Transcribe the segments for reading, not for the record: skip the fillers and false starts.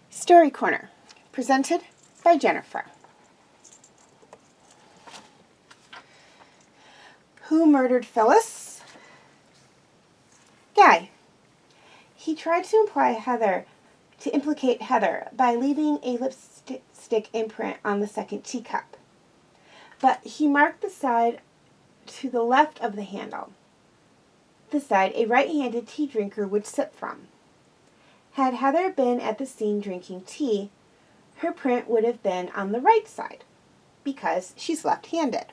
Story Corner, presented by Jennifer. Who murdered Phyllis? Guy. He tried to implicate Heather by leaving a lipstick imprint on the second teacup. But he marked the side to the left of the handle, the side a right-handed tea drinker would sip from. Had Heather been at the scene drinking tea, her print would have been on the right side, because she's left-handed.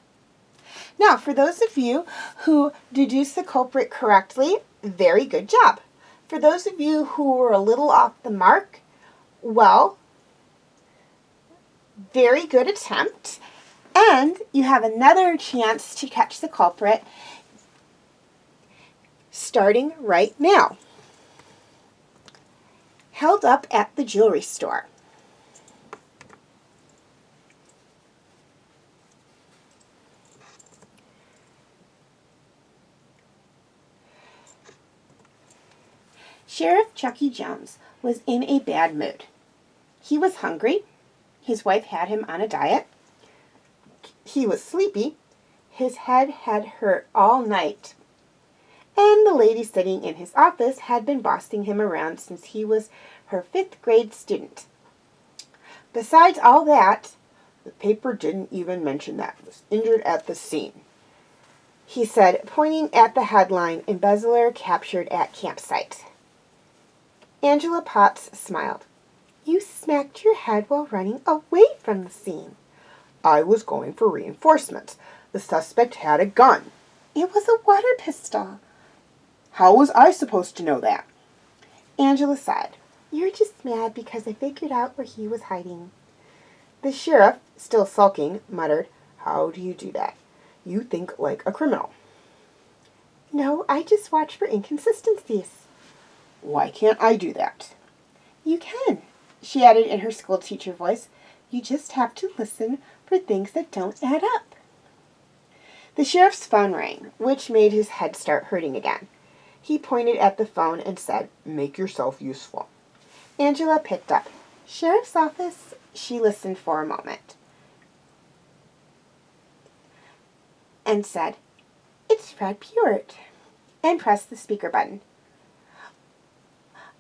Now, for those of you who deduced the culprit correctly, very good job. For those of you who were a little off the mark, well, very good attempt. And you have another chance to catch the culprit starting right now. Held up at the jewelry store. Sheriff Chucky Jones was in a bad mood. He was hungry. His wife had him on a diet. He was sleepy. His head had hurt all night. And the lady sitting in his office had been bossing him around since he was her 5th grade student. Besides all that, the paper didn't even mention that he was injured at the scene, he said, pointing at the headline, "Embezzler captured at campsite." Angela Potts smiled. "You smacked your head while running away from the scene." "I was going for reinforcements. The suspect had a gun." "It was a water pistol." "How was I supposed to know that?" Angela sighed. "You're just mad because I figured out where he was hiding." The sheriff, still sulking, muttered, "How do you do that? You think like a criminal." "No, I just watch for inconsistencies." "Why can't I do that?" "You can," she added in her school teacher voice. "You just have to listen for things that don't add up." The sheriff's phone rang, which made his head start hurting again. He pointed at the phone and said, "Make yourself useful." Angela picked up. "Sheriff's office." She listened for a moment and said, "It's Fred Pewart," and pressed the speaker button.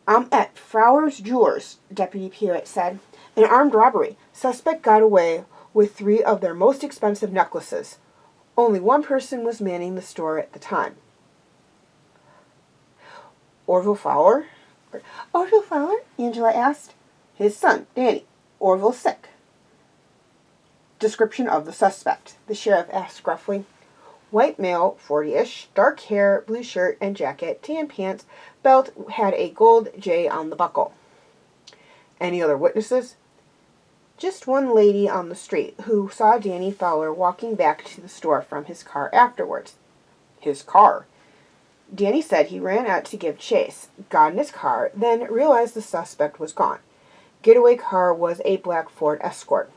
"I'm at Frower's Jewelers," Deputy Pewart said. "An armed robbery. Suspect got away with 3 of their most expensive necklaces. Only one person was manning the store at the time." "Orville Fowler?" "Orville Fowler?" Angela asked. "His son, Danny. Orville's sick." "Description of the suspect," the sheriff asked gruffly. "White male, 40-ish, dark hair, blue shirt and jacket, tan pants, belt had a gold J on the buckle." "Any other witnesses?" "Just one lady on the street who saw Danny Fowler walking back to the store from his car afterwards." "His car?" "Danny said he ran out to give chase, got in his car, then realized the suspect was gone. Getaway car was a black Ford Escort."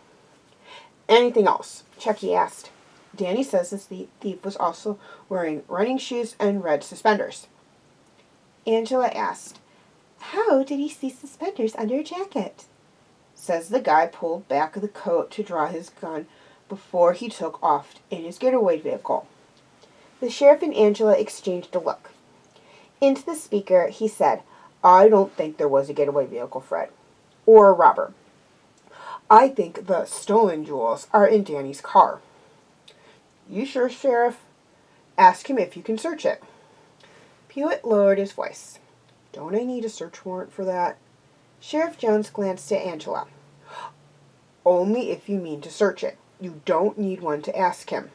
"Anything else?" Chucky asked. Danny says the thief was also wearing running shoes and red suspenders. Angela asked, "How did he see suspenders under a jacket?" Says the guy pulled back the coat to draw his gun before he took off in his getaway vehicle. The sheriff and Angela exchanged a look. Into the speaker, he said, "I don't think there was a getaway vehicle, Fred. Or a robber. I think the stolen jewels are in Danny's car." "You sure, Sheriff? Ask him if you can search it." Pewitt lowered his voice. "Don't I need a search warrant for that?" Sheriff Jones glanced at Angela. "Only if you mean to search it. You don't need one to ask him."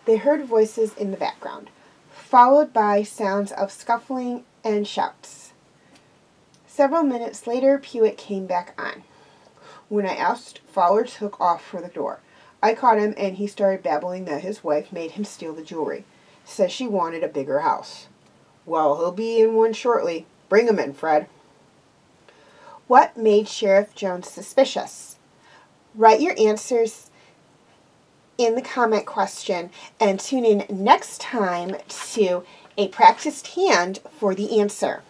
They heard voices in the background, followed by sounds of scuffling and shouts. Several minutes later, Pewitt came back on. "When I asked, Fowler took off for the door. I caught him, and he started babbling that his wife made him steal the jewelry. Says she wanted a bigger house." "Well, he'll be in one shortly. Bring him in, Fred." What made Sheriff Jones suspicious? Write your answers in the comment question and tune in next time to A Practiced Hand for the answer.